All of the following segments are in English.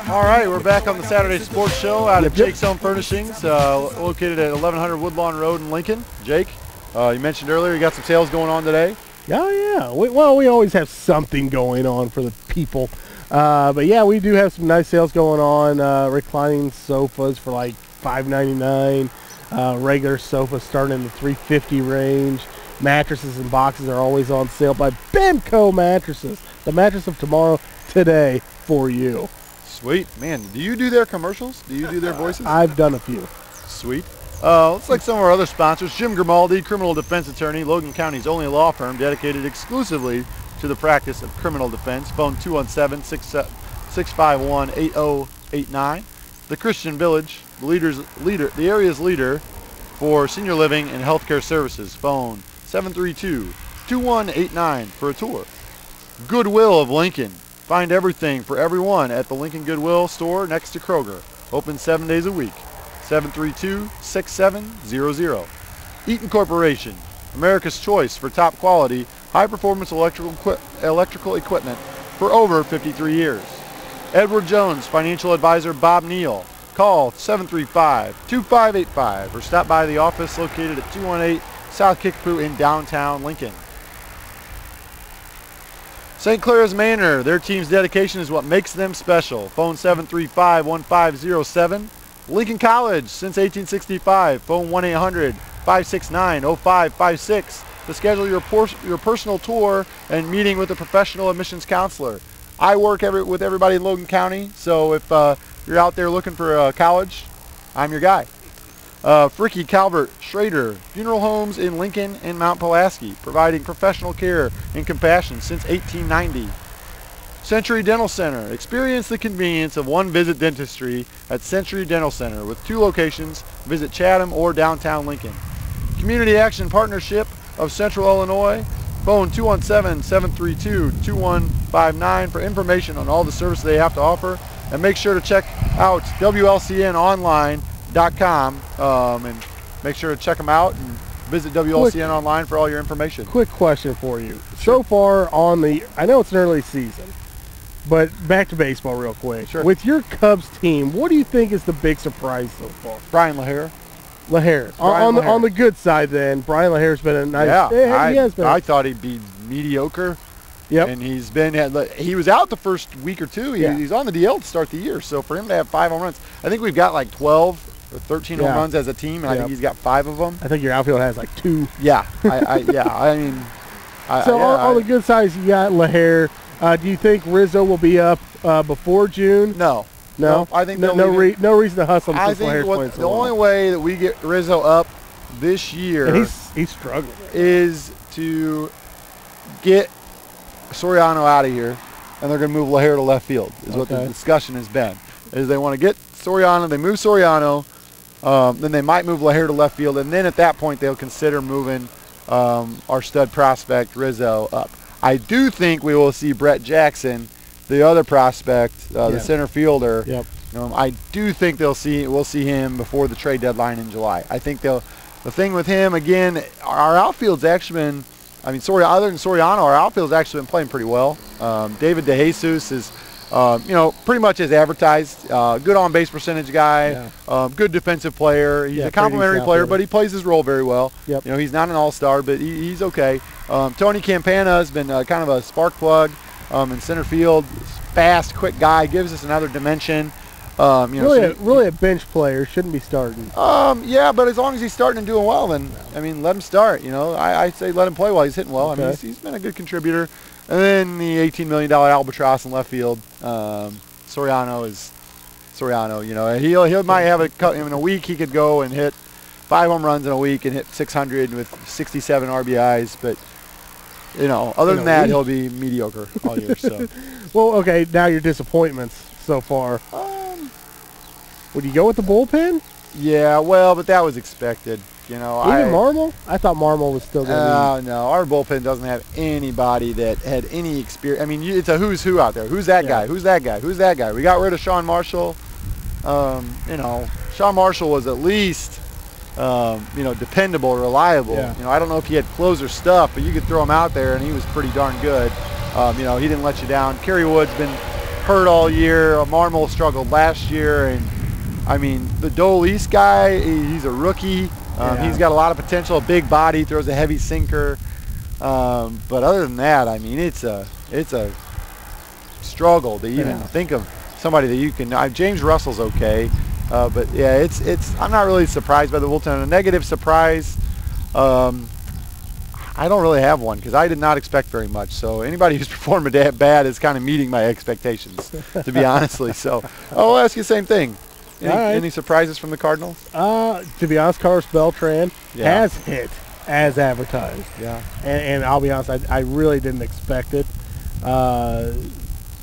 All right, we're back on the Saturday Sports Show out at Jake's Home Furnishings, located at 1100 Woodlawn Road in Lincoln. Jake, you mentioned earlier you got some sales going on today. Oh, yeah. We always have something going on for the people. But, yeah, we do have some nice sales going on. Reclining sofas for like $5.99. Regular sofas starting in the $3.50 range. Mattresses and boxes are always on sale by Bemco Mattresses. The mattress of tomorrow, today, for you. Sweet. Man, do you do their commercials? Do you do their voices? I've done a few. Sweet. Let's like some of our other sponsors. Jim Grimaldi, criminal defense attorney, Logan County's only law firm dedicated exclusively to the practice of criminal defense. Phone 217-651-8089. The Christian Village, the area's leader for senior living and healthcare services. Phone 732-2189 for a tour. Goodwill of Lincoln. Find everything for everyone at the Lincoln Goodwill store next to Kroger. Open 7 days a week. 732-6700. Eaton Corporation, America's choice for top quality, high-performance electrical equipment for over 53 years. Edward Jones, financial advisor Bob Neal. Call 735-2585 or stop by the office located at 218 South Kickapoo in downtown Lincoln. St. Clair's Manor, their team's dedication is what makes them special. Phone 735-1507. Lincoln College, since 1865. Phone 1-800-569-0556 to schedule your personal tour and meeting with a professional admissions counselor. I work with everybody in Logan County, so if you're out there looking for a college, I'm your guy. Fricky Calvert Schrader, funeral homes in Lincoln and Mount Pulaski, providing professional care and compassion since 1890. Century Dental Center, experience the convenience of one-visit dentistry at Century Dental Center with 2 locations. Visit Chatham or downtown Lincoln. Community Action Partnership of Central Illinois, phone 217-732-2159 for information on all the services they have to offer, and make sure to check out WLCNonline.com and make sure to check them out and visit WLCN online for all your information. Quick question for you. Sure. So far on I know it's an early season, but back to baseball real quick. Sure. With your Cubs team, what do you think is the big surprise so far? Brian LaHare. On the good side then, Brian LaHare's been a nice. Yeah, I thought he'd be mediocre. Yep. And he was out the first week or two. He's on the DL to start the year. So for him to have 5 home runs, I think we've got like 12 or 13 home runs as a team, and I think he's got 5 of them. I think your outfield has like 2. Yeah, on the good side, you got LaHare. Do you think Rizzo will be up before June? No. I think no reason to hustle him. I think the only way that we get Rizzo up this year, and he's struggling, is to get Soriano out of here, and they're going to move LaHare to left field, is what the discussion has been. Is they want to get Soriano, they move Soriano, then they might move LaHare to left field, and then at that point they'll consider moving our stud prospect Rizzo up. I do think we will see Brett Jackson, the other prospect, the center fielder. Yep. I do think we'll see him before the trade deadline in July. I think the thing with him, again, our outfield's actually been, other than Soriano, our outfield's actually been playing pretty well. David DeJesus is, pretty much as advertised. Good on-base percentage guy, good defensive player. He's a complimentary player, but he plays his role very well. Yep. He's not an all-star, but he's okay. Tony Campana has been kind of a spark plug in center field. Fast, quick guy, gives us another dimension. Really a bench player, shouldn't be starting. Yeah, but as long as he's starting and doing well, then let him start. I say let him play while he's hitting well. Okay. He's been a good contributor. And then the $18 million albatross in left field, Soriano is Soriano. He might have in a week he could go and hit 5 home runs in a week and hit 600 with 67 RBIs, but other than that, he'll be mediocre all year. So. Well, okay, now your disappointments so far. Would you go with the bullpen? Yeah, well, but that was expected. Even Marmol? I thought Marmol was still going to be. No, our bullpen doesn't have anybody that had any experience. It's a who's who out there. Who's that guy? Who's that guy? Who's that guy? We got rid of Sean Marshall. Sean Marshall was at least, dependable, reliable. Yeah. I don't know if he had closer stuff, but you could throw him out there, and he was pretty darn good. He didn't let you down. Kerry Wood's been hurt all year. Marmol struggled last year, and I mean the Dole East guy, he's a rookie. He's got a lot of potential, a big body, throws a heavy sinker. But other than that, I mean, it's a struggle to even think of somebody that you can. James Russell's okay, but yeah, it's. I'm not really surprised by the bullpen. A negative surprise, I don't really have one because I did not expect very much. So anybody who's performed bad is kind of meeting my expectations, to be honestly. So I'll ask you the same thing. Any surprises from the Cardinals? To be honest, Carlos Beltran has hit as advertised. Yeah. And I'll be honest, I really didn't expect it.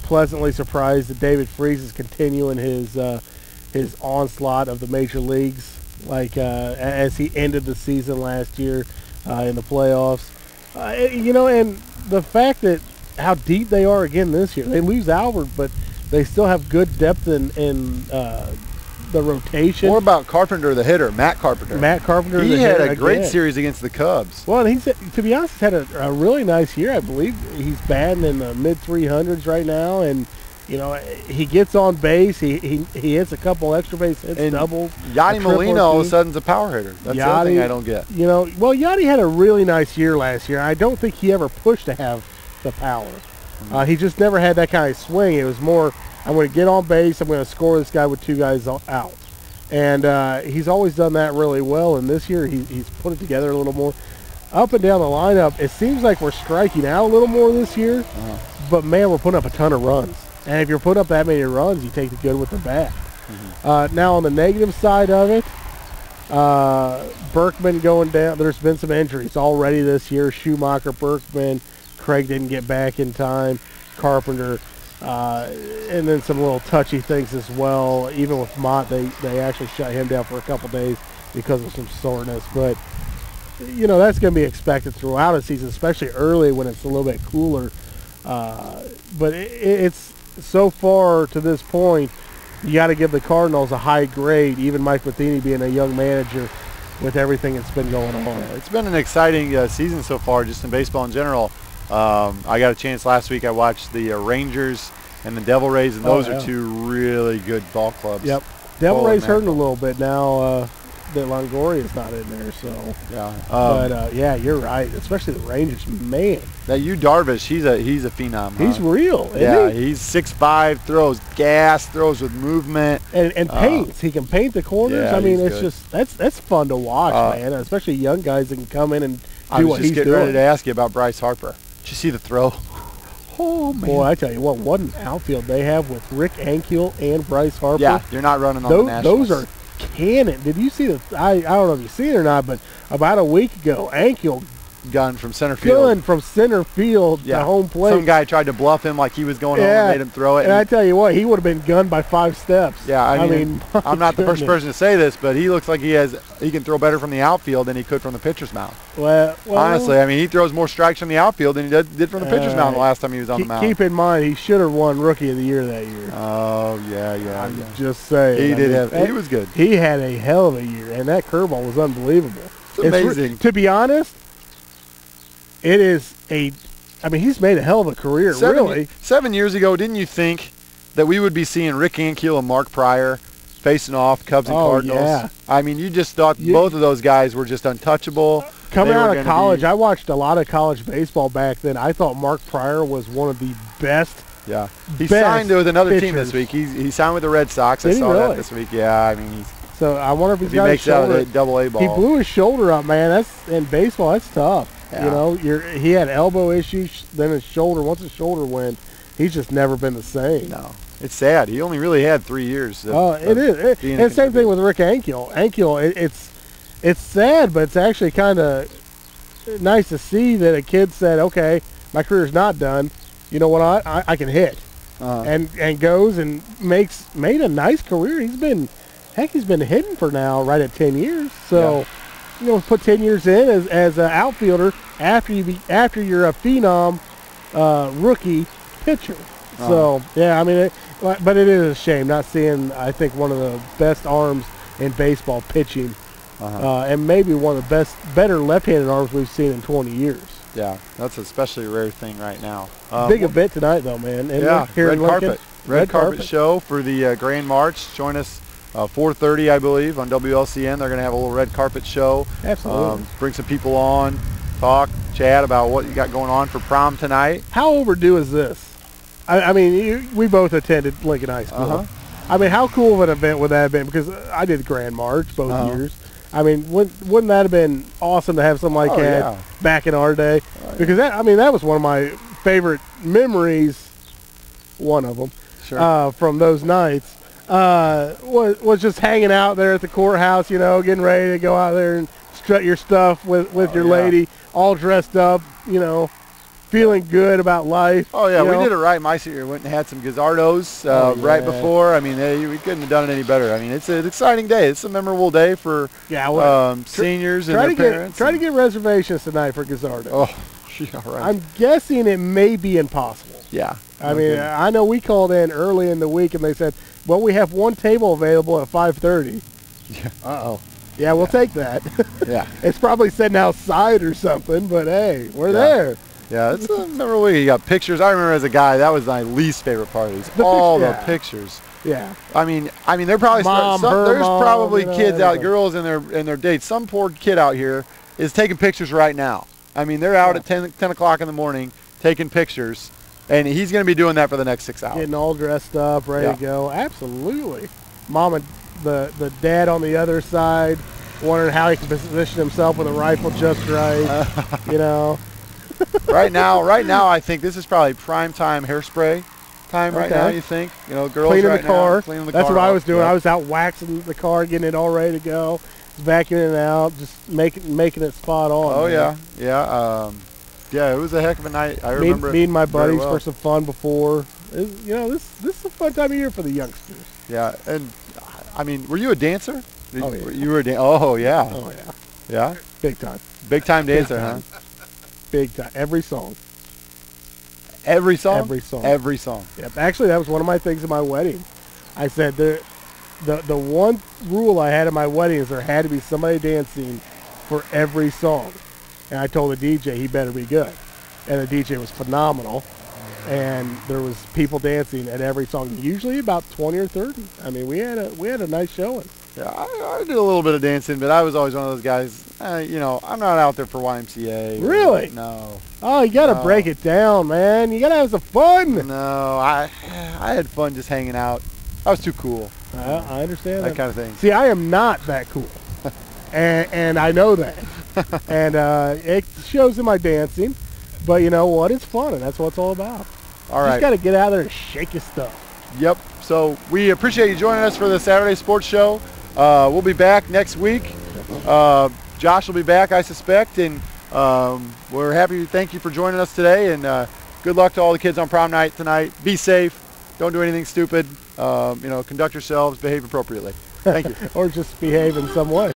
Pleasantly surprised that David Freese is continuing his onslaught of the major leagues, like as he ended the season last year in the playoffs. And the fact that how deep they are again this year. They lose Albert, but they still have good depth in the rotation. More about Carpenter, the hitter, Matt Carpenter. He had a great series against the Cubs. Well, to be honest, he's had a really nice year. I believe he's batting in the mid 300s right now, and he gets on base. He hits a couple extra base hits, and doubles. Yadi Molina all of a sudden's a power hitter. That's the other thing I don't get. Well, Yadi had a really nice year last year. I don't think he ever pushed to have the power. He just never had that kind of swing. It was more, I'm going to get on base, I'm going to score this guy with two guys out. And he's always done that really well, and this year he's put it together a little more. Up and down the lineup, it seems like we're striking out a little more this year, but man, we're putting up a ton of runs. And if you're putting up that many runs, you take the good with the bad. Now on the negative side of it, Berkman going down. There's been some injuries already this year. Schumacher, Berkman, Craig didn't get back in time, Carpenter, and then some little touchy things as well. Even with Mott, they actually shut him down for a couple days because of some soreness. But, that's going to be expected throughout a season, especially early when it's a little bit cooler. But it's so far to this point, you got to give the Cardinals a high grade, even Mike Matheny being a young manager with everything that's been going on. It's been an exciting season so far, just in baseball in general. I got a chance last week. I watched the Rangers and the Devil Rays, and those are two really good ball clubs. Yep. Devil Rays hurting a little bit now that Longoria's not in there. So yeah. But you're right. Especially the Rangers, man. That Yu Darvish, he's a phenom. He's real. Yeah, he's 6'5", throws gas, throws with movement, and paints. He can paint the corners. Yeah, I mean, it's good. just that's fun to watch, man. Especially young guys that can come in and I do was what just he's getting doing. ready to ask you about Bryce Harper. Did you see the throw? Oh, man. Boy, I tell you what an outfield they have with Rick Ankiel and Bryce Harper. Yeah, you're not running on the Nationals. Those are cannon. Did you see I don't know if you see it or not, but about a week ago, Ankiel gun from center field. To home plate. Some guy tried to bluff him like he was going home and made him throw it. And I tell you what, he would have been gunned by 5 steps. Yeah, I mean I'm not the first person to say this, but he looks like he can throw better from the outfield than he could from the pitcher's mound. Well, honestly, I mean, he throws more strikes from the outfield than he did from the pitcher's mound the last time he was on the mound. Keep in mind, he should have won Rookie of the Year that year. Oh, yeah. I'm just saying. He was good. He had a hell of a year, and that curveball was unbelievable. It's amazing. To be honest, it is he's made a hell of a career, really. 7 years ago, didn't you think that we would be seeing Rick Ankiel and Mark Pryor facing off Cubs and Cardinals? Yeah. I mean, you just thought both of those guys were just untouchable. Coming out of college, I watched a lot of college baseball back then. I thought Mark Pryor was one of the best. Yeah. He signed with another pitchers. team this week. He signed with the Red Sox. I saw that this week. Yeah, I mean, so I wonder if he makes out a double-A ball. He blew his shoulder up, man. That's in baseball. That's tough. Yeah. He had elbow issues, then his shoulder. Once his shoulder went, he's just never been the same. No, it's sad. He only really had 3 years. It is. And same thing with Rick Ankiel. It's sad, but it's actually kind of nice to see that a kid said, "Okay, my career's not done. You know what? I can hit," and goes and made a nice career. He's been hitting for now right at 10 years. So. Yeah. Put 10 years in as an outfielder after you're a phenom rookie pitcher. So I mean, but it is a shame not seeing. I think one of the best arms in baseball pitching, and maybe one of the better left-handed arms we've seen in 20 years. Yeah, that's especially a rare thing right now. Big event tonight, though, man. And red carpet. red carpet show for the Grand March. Join us 4:30, I believe, on WLCN. They're going to have a little red carpet show. Absolutely. Bring some people on, talk, chat about what you got going on for prom tonight. How overdue is this? I mean, we both attended Lincoln High School. I mean, how cool of an event would that have been? Because I did the Grand March both years. I mean, wouldn't that have been awesome to have something like that back in our day? Because that was one of my favorite memories. One of them from those nights was just hanging out there at the courthouse, you know, getting ready to go out there and strut your stuff with your lady, all dressed up, you know, feeling good about life. Oh, yeah, we did it right. My senior went and had some Gizzardos right before. I mean, we couldn't have done it any better. I mean, it's an exciting day. It's a memorable day for seniors and their parents. Try to get reservations tonight for Gizzardo. Oh, yeah, right. I'm guessing it may be impossible. Yeah. I mean, I know we called in early in the week and they said, well, we have one table available at 5:30. Yeah. Uh-oh. Yeah, we'll take that. Yeah. It's probably sitting outside or something, but hey, we're there. Yeah, it's a memorable week. You got pictures. I remember as a guy, that was my least favorite part. All the pictures. Yeah. I mean, they're probably there's probably kids out, girls and their dates. Some poor kid out here is taking pictures right now. I mean, they're out at 10 o'clock in the morning taking pictures, and he's going to be doing that for the next 6 hours. Getting all dressed up, ready to go. Absolutely. Mom and the dad on the other side wondering how he can position himself with a rifle just right. You know. Right now, I think this is probably prime time hairspray time right now. You think, you know, girls cleaning right the car. Now, cleaning the That's car what I was doing. Yeah. I was out waxing the car, getting it all ready to go, vacuuming it out, just making it spot on. Oh yeah. It was a heck of a night. I remember me and my buddies for some fun before. You know, this is a fun time of year for the youngsters. Yeah, and I mean, were you a dancer? You were a dancer. Oh yeah. Yeah. Big time. Big time dancer, huh? Big time. Every song. Every song? Every song. Every song. Yep. Actually, that was one of my things at my wedding. I said the one rule I had at my wedding is there had to be somebody dancing for every song. And I told the DJ he better be good. And the DJ was phenomenal. And there was people dancing at every song, usually about 20 or 30. I mean, we had a nice showing. Yeah, I did a little bit of dancing, but I was always one of those guys, you know, I'm not out there for YMCA. Really? No. Oh, you got to break it down, man. You got to have some fun. No, I had fun just hanging out. I was too cool. I understand that kind of thing. See, I am not that cool, and I know that. And it shows in my dancing, but you know what? It's fun, and that's what it's all about. All right. You just got to get out there and shake your stuff. Yep. So we appreciate you joining us for the Saturday Sports Show. We'll be back next week. Josh will be back, I suspect, and we're happy. Thank you for joining us today, and good luck to all the kids on prom night tonight. Be safe. Don't do anything stupid. You know, conduct yourselves. Behave appropriately. Thank you. Or just behave in some way.